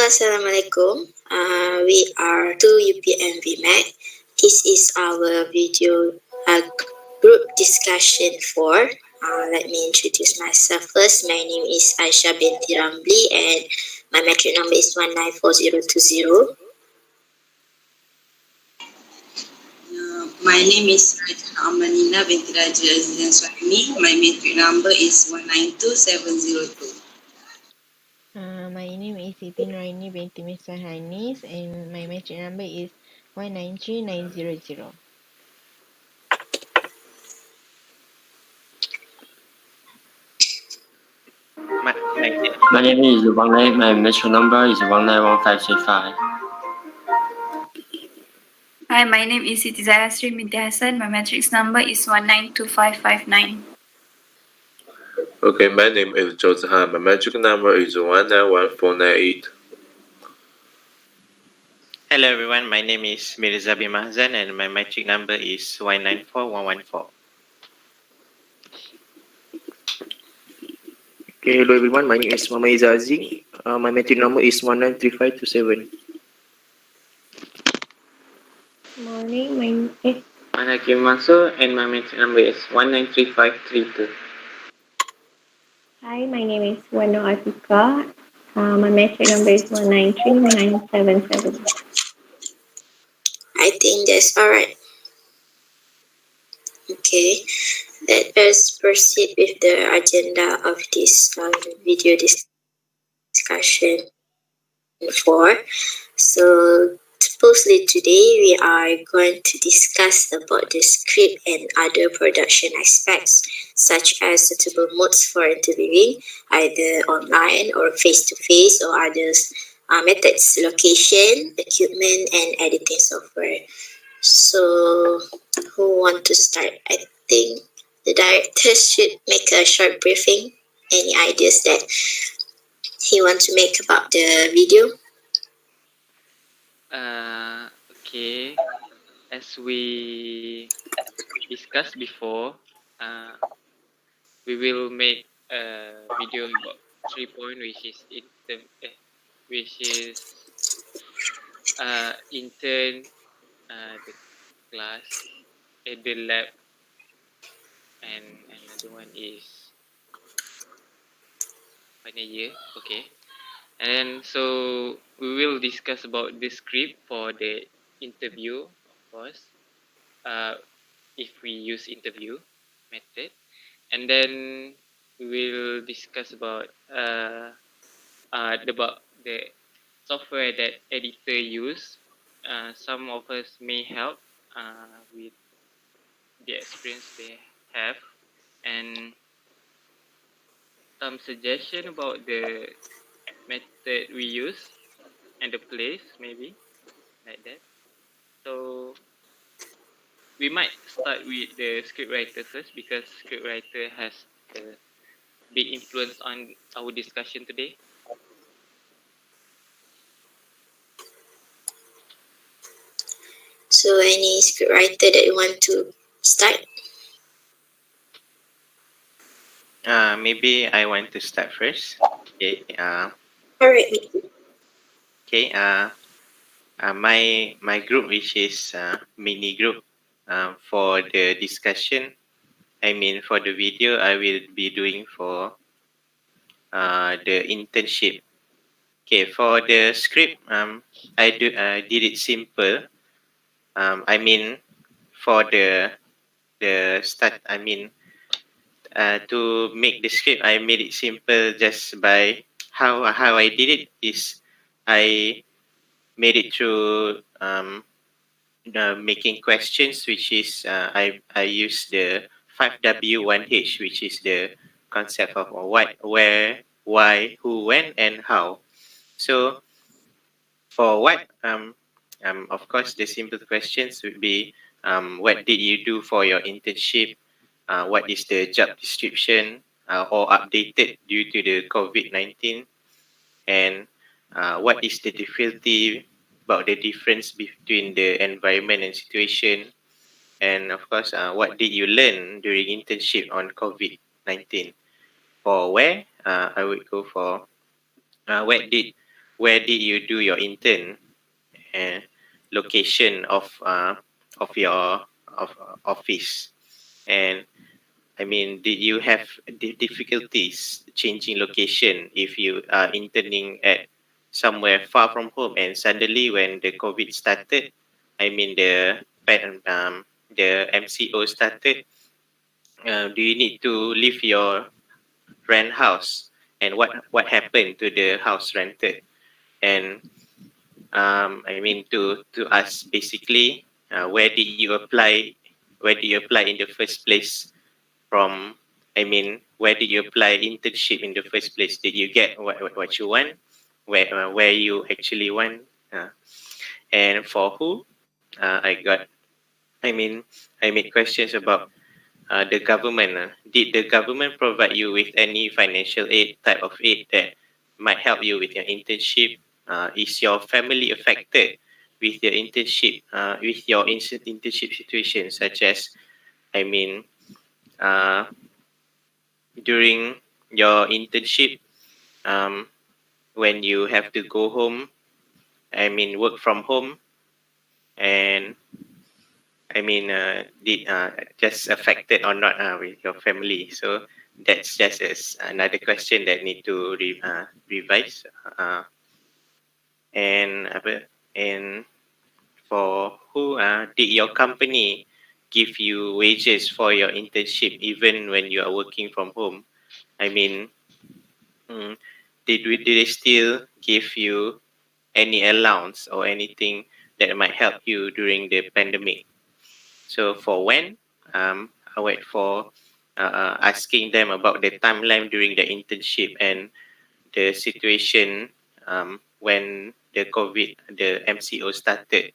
Assalamualaikum. We are 2 UPM VIMAG. This is our video group discussion for. Let me introduce myself first. My name is Aishah Binti Ramli and my metric number is 194020. My name is Amanina Binti Azizan Suhaimi. My metric number is 192702. My name is Siti Nurrainy Binti Miswan Hanis and my metric number is 193900. My name is Wanglei. My metric number is 191535. Hi, my name is Siti Zaihasrin Binti Hassan. My matrix number is 192559. Okay, my name is Zhao Zihan. My magic number is 191498. Hello everyone, my name is Mirza Bin Mahzan and my metric number is 194114. Okay, hello everyone, my name is Haziq. My metric number is 193527. Morning, I'm Hakim Mansor and my metric number is 193532. Hi, my name is Atiqah. My metric number is 193977. I think that's alright. Okay, let us proceed with the agenda of this video discussion 4. So supposedly today we are going to discuss about the script and other production aspects such as suitable modes for interviewing, either online or face-to-face, or others methods, location, equipment, and editing software. So who want to start? I think the director should make a short briefing. Any ideas that he wants to make about the video? Okay, as we discussed before, we will make a video about 3 points, which is intern, the class, the lab, and another one is final year. Okay, and then so we will discuss about the script for the interview, of course, if we use interview method, and then we will discuss about the software that editor use. Some of us may help with the experience they have, and some suggestion about the method we use and the place, maybe like that. So we might start with the scriptwriter first, because scriptwriter has a big influence on our discussion today. So any scriptwriter that you want to start? Maybe I want to start first. Okay. Alright. Okay. My group, which is mini group, for the discussion. I mean, for the video, I will be doing for the internship. Okay, for the script, I did it simple. I mean, for the start, I mean, to make the script, I made it simple just by how I did it is I made it through making questions, which is I use the 5W1H, which is the concept of what, where, why, who, when, and how. So for what, of course, the simple questions would be, what did you do for your internship? What is the job description or updated due to the COVID-19? And what is the difficulty about the difference between the environment and situation? And of course, what did you learn during internship on COVID-19? For where, I would go for where did you do your intern, and location of your office, and I mean, did you have difficulties changing location if you are interning at somewhere far from home, and suddenly when the COVID started, I mean the MCO started, do you need to leave your rent house, and what happened to the house rented, and I mean to us basically, where did you apply in the first place from, I mean, where did you apply internship in the first place? Did you get what you want, where you actually want, and for who? I mean, I made questions about the government. Did the government provide you with any financial aid, type of aid that might help you with your internship? Is your family affected with your internship, with your internship situation, such as, I mean, uh, during your internship, um, when you have to go home, I mean, work from home, and I mean, did just affected or not with your family? So that's just another question that need to revise. And and for who did your company give you wages for your internship even when you are working from home? I mean, mm, did they still give you any allowance or anything that might help you during the pandemic? So for when, I wait for asking them about the timeline during the internship and the situation when the MCO started.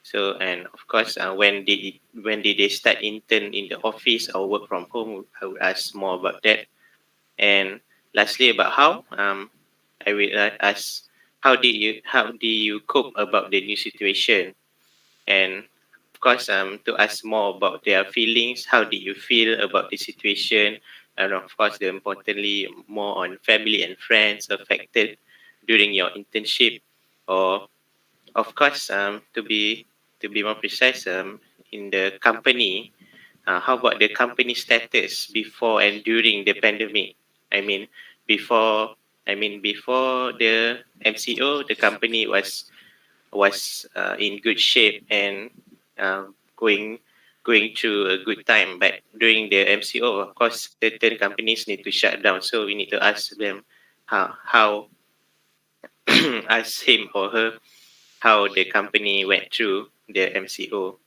So, and of course, when did they start intern in the office or work from home? I would ask more about that. And lastly, about how, I will ask how do you cope about the new situation, and of course, to ask more about their feelings. How did you feel about the situation? And of course, the importantly, more on family and friends affected during your internship, or of course, to be more precise, in the company, how about the company status before and during the pandemic? I mean, before before the MCO, the company was in good shape and going through a good time. But during the MCO, of course, certain companies need to shut down. So we need to ask them how ask him or her how the company went through the MCO.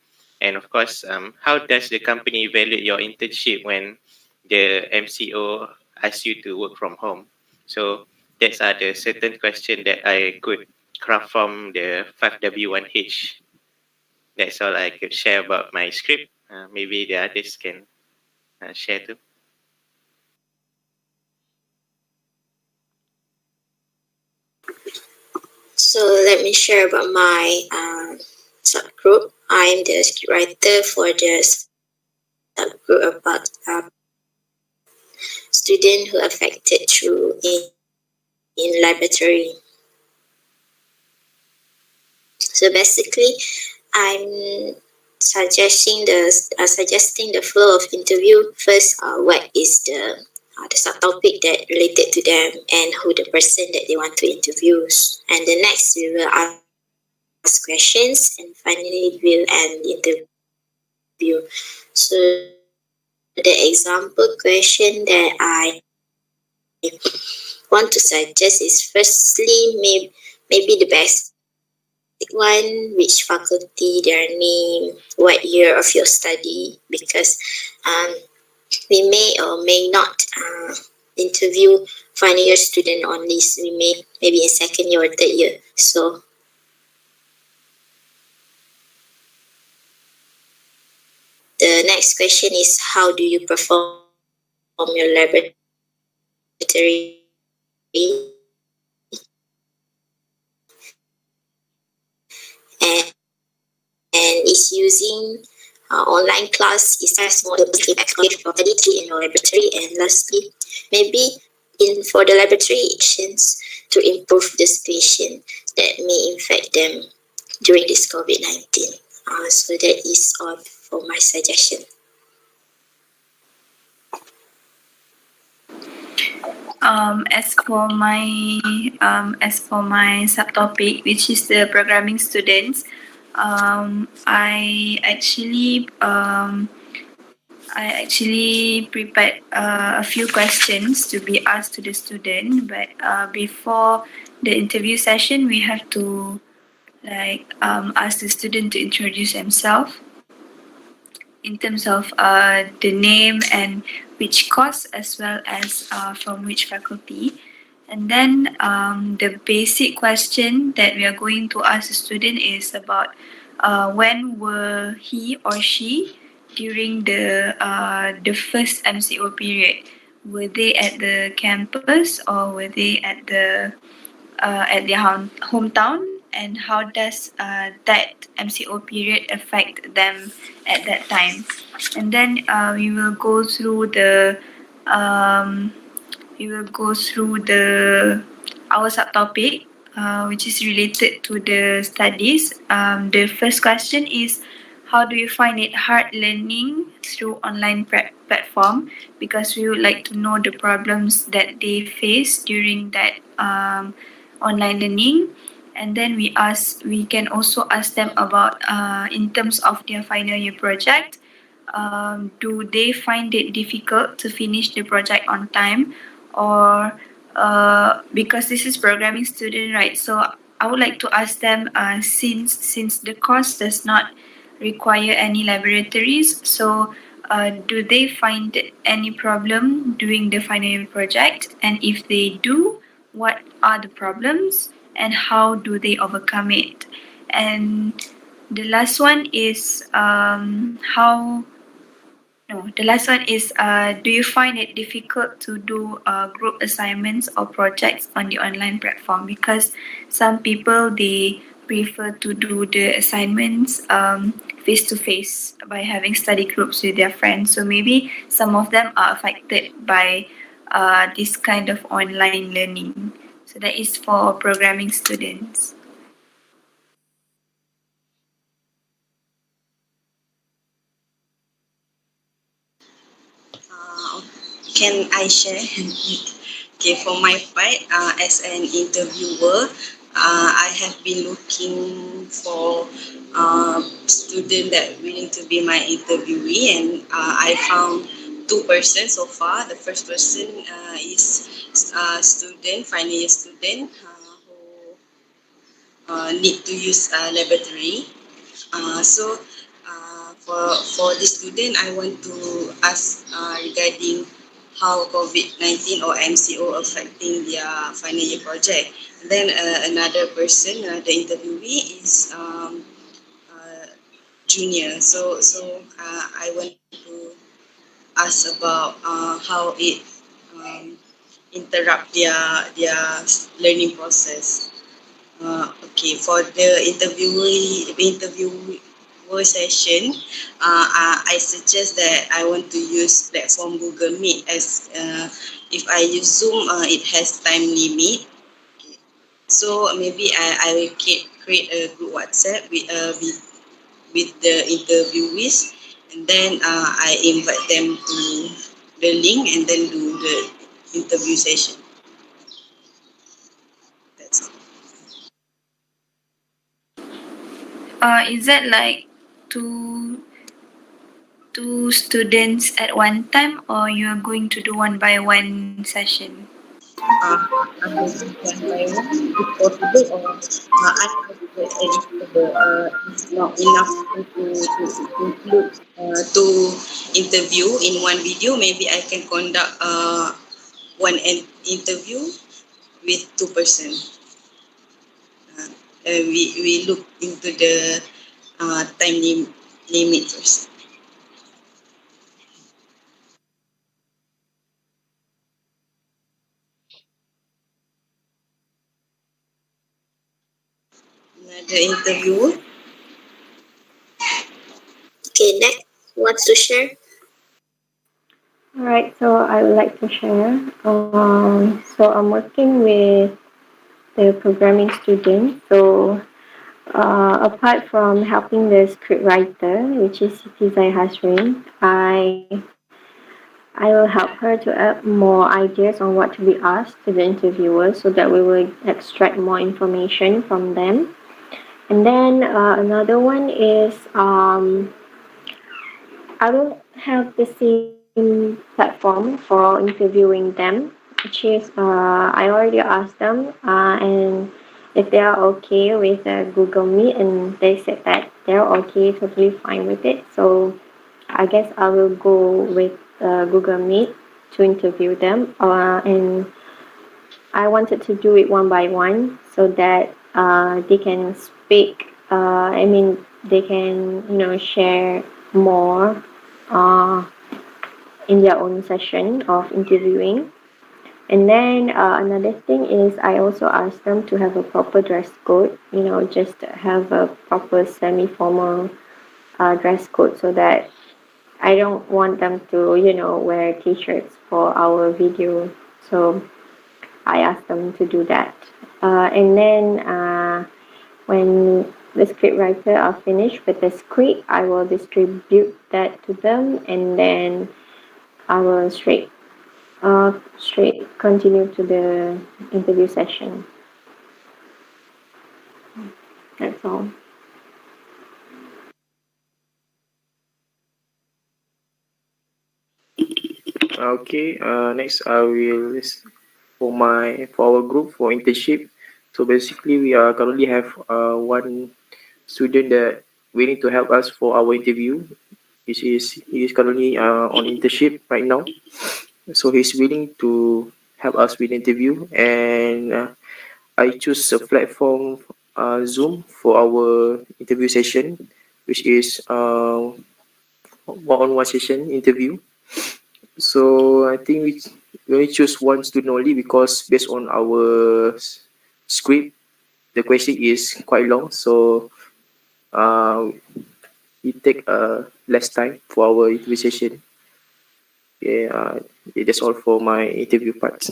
And of course, how does the company evaluate your internship when the MCO asks you to work from home? So that's are the certain questions that I could craft from the 5W1H. That's all I could share about my script. Maybe the others can share too. So let me share about my subgroup. I'm the scriptwriter for the subgroup about students who affected through in laboratory. So basically, I'm suggesting the flow of interview. First, what is the subtopic that related to them and who the person that they want to interview. And the next, we will ask questions, and finally, we'll end the interview. So the example question that I want to suggest is firstly, maybe the basic one, which faculty, their name, what year of your study, because we may or may not interview final year student only. So we may maybe in second year or third year. So the next question is, how do you perform your laboratory? And is using online class, is there more feedback of study in your laboratory? And lastly, maybe in for the laboratory actions to improve the situation that may infect them during this COVID-19. So that is all for my suggestion. As for my subtopic, which is the programming students, I actually prepared a few questions to be asked to the student, but before the interview session, we have to ask the student to introduce themselves in terms of the name and which course, as well as from which faculty. And then the basic question that we are going to ask the student is about when were he or she during the first MCO period. Were they at the campus or were they at their hometown, and how does that MCO period affect them at that time? And then we will go through um, our subtopic, which is related to the studies. The first question is, how do you find it hard learning through online platform? Because we would like to know the problems that they face during that online learning. And then we can also ask them about in terms of their final year project. Do they find it difficult to finish the project on time, or because this is programming student, right? So I would like to ask them, since the course does not require any laboratories, so do they find any problem doing the final year project? And if they do, what are the problems and how do they overcome it? And the last one is the last one is, do you find it difficult to do group assignments or projects on the online platform? Because some people, they prefer to do the assignments face to face by having study groups with their friends. So maybe some of them are affected by this kind of online learning. So that is for programming students. Can I share? Okay, for my part, as an interviewer, I have been looking for student that willing to be my interviewee, and I found two persons so far. The first person is a student, final year student, who need to use a laboratory. So for this student, I want to ask regarding how COVID-19 or MCO affecting their final year project. And then another person, the interviewee, is junior. So I want to ask about how it interrupt their learning process. Okay, for the interviewer session, I suggest that I want to use platform Google Meet, as if I use Zoom, it has time limit. So maybe I will create a group WhatsApp with the interviewees, and then I invite them to the link and then do the interview session. That's all. Is that like two students at one time, or you're going to do one by one session? I will do one by one if possible, or I have the editor. It's not enough to include two interview in one video. Maybe I can conduct one interview with two persons. We look into the time limit first. The interviewer. Okay, next, who wants to share? Alright, so I would like to share. So I'm working with the programming student. So apart from helping the script writer, which is Siti Zaihasrin, I will help her to add more ideas on what to be asked to the interviewers so that we will extract more information from them. And then another one is I will have the same platform for interviewing them, which is I already asked them, and if they are okay with Google Meet, and they said that they're okay, totally fine with it. So I guess I will go with Google Meet to interview them, and I wanted to do it one by one so that they can speak. I mean, they can share more uh, in their own session of interviewing. And then another thing is I also asked them to have a proper dress code. Just have a proper semi-formal dress code so that I don't want them to wear t-shirts for our video. So I asked them to do that. And then when the script writer are finished with the script, I will distribute that to them, and then I will straight continue to the interview session. That's all. Okay, next I will for our group for internship. So basically, we are currently have one student that willing to help us for our interview. He is currently on internship right now. So he's willing to help us with interview, and I choose a platform Zoom for our interview session, which is one-on-one session interview. So I think we only choose one student only because based on our script, the question is quite long. So uh, we take less time for our interview session. Yeah, that's all for my interview part.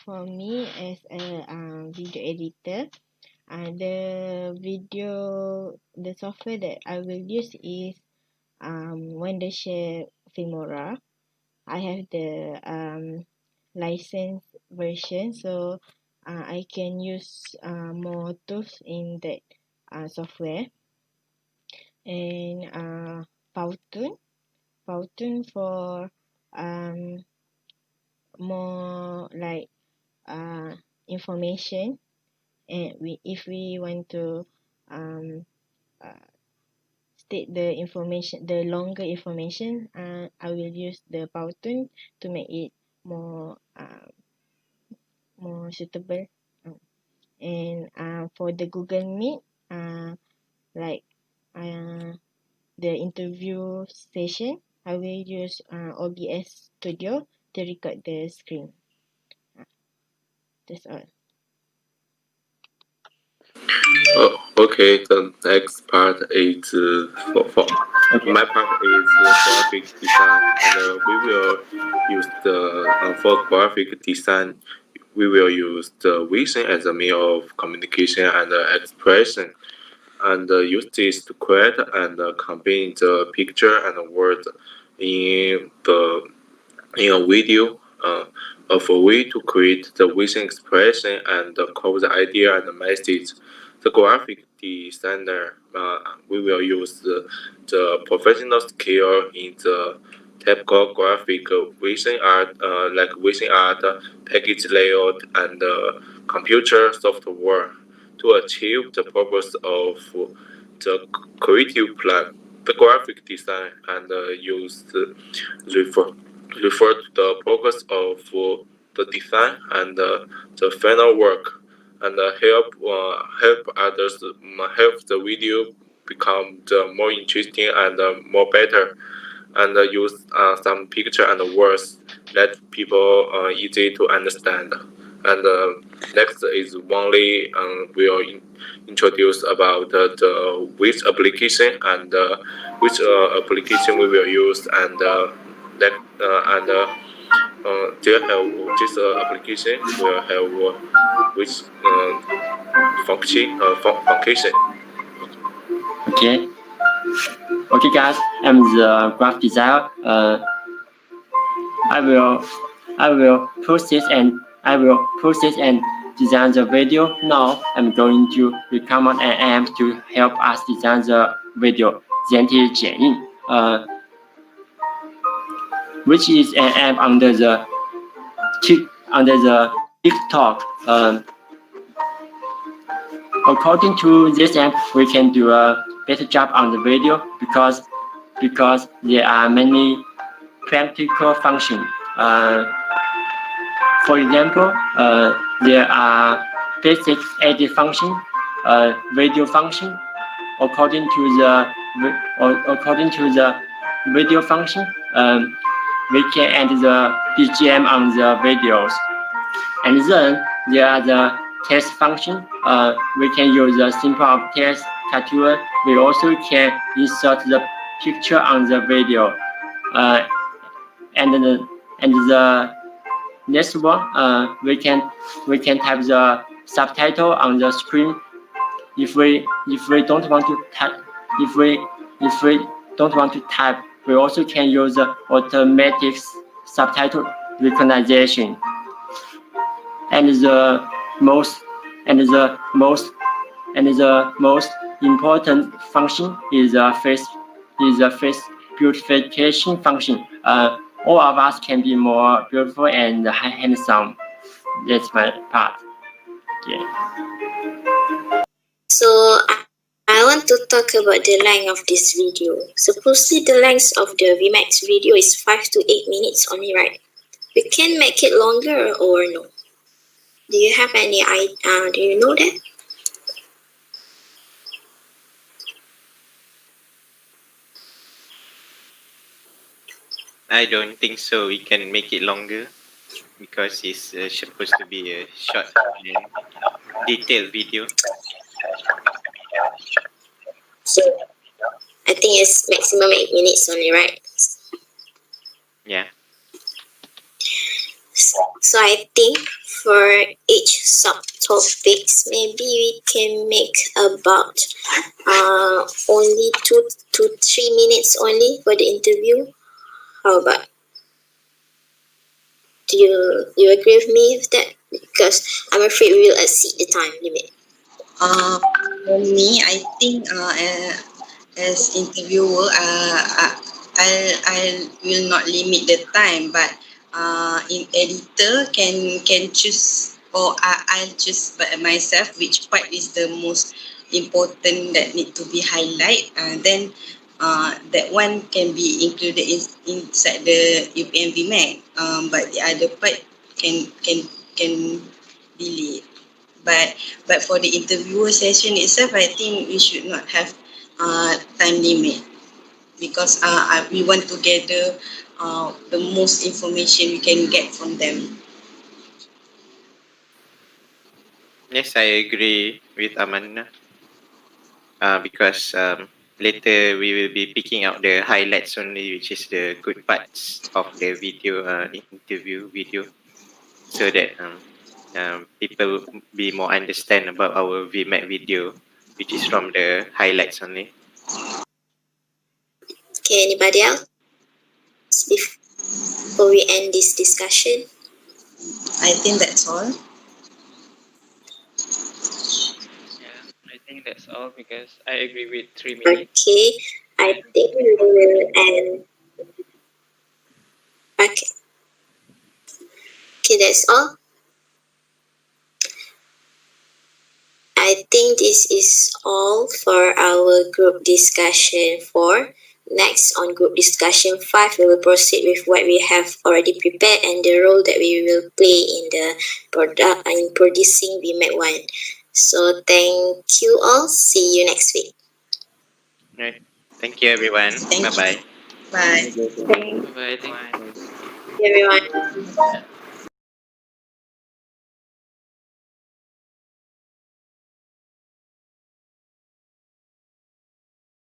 For me as a video editor, the software that I will use is Wondershare Filmora. I have the license version, so I can use more tools in that software. And Powtoon for more like information, and if we want to uh, state the longer information, I will use the Powtoon to make it more suitable. And for the Google Meet, like the interview session, I will use OBS Studio to record the screen. That's all. Okay, the next part is for my part is graphic design, and we will use the for graphic design. We will use the vision as a means of communication and expression, and use this to create and combine the picture and word in the in a video of a way to create the vision expression and convey the idea and the message. The graphic designer, we will use the professional skill in the typical graphic vision art, like vision art, package layout, and computer software to achieve the purpose of the creative plan. The graphic design and use refer refer to the progress of the design and the final work, and help others help the video become the more interesting and more better, and use some picture and words that people easy to understand, And next is Wanglei, and will introduce about the which application and which application we will use, and that they have this application will have which function. Okay. Okay, guys. I'm the graph designer. I will process and design the video. Now I'm going to recommend an app to help us design the video. 剪贴剪映, which is an app under the TikTok. According to this app, we can do a better job on the video because there are many practical functions. For example, there are basic edit function, video function. According to the video function, we can add the BGM on the videos, and then there are the text function. We can use the simple text cartoon. We also can insert the picture on the video, and the next one, we can type the subtitle on the screen. If we don't want to type, we also can use the automatic subtitle recognition. And the most important function is the face beautification function. All of us can be more beautiful and handsome. That's my part. Yeah. So I want to talk about the length of this video. Supposedly the length of the VIMAG video is 5 to 8 minutes only, right? We can make it longer or no? Do you have any idea? Do you know that? I don't think so. We can make it longer because it's supposed to be a short and detailed video. So I think it's maximum 8 minutes only, right? Yeah. So I think for each subtopics, maybe we can make about only 2 to 3 minutes only for the interview. How about? Do you agree with me with that? Because I'm afraid we will exceed the time limit. For me, I think as interviewer, I will not limit the time, but in editor can choose, or I'll choose by myself which part is the most important that need to be highlight. Then that one can be included inside the UPM VIMAG, but the other part can delete. But for the interviewer session itself, I think we should not have time limit, because we want to gather the most information we can get from them. Yes, I agree with Amanina. Because later we will be picking out the highlights only, which is the good parts of the video, interview video, so that people be more understand about our VMAG video, which is from the highlights only. Okay, anybody else before we end this discussion? I think that's all. I think that's all because I agree with 3 minutes. Okay, I think we will end. Okay, that's all. I think this is all for our group discussion 4. Next, on group discussion 5, we will proceed with what we have already prepared and the role that we will play in the producing VMAG 1. So thank you all. See you next week. Right. Thank you, everyone. Bye-bye. Bye. Bye. Thank you. Everyone.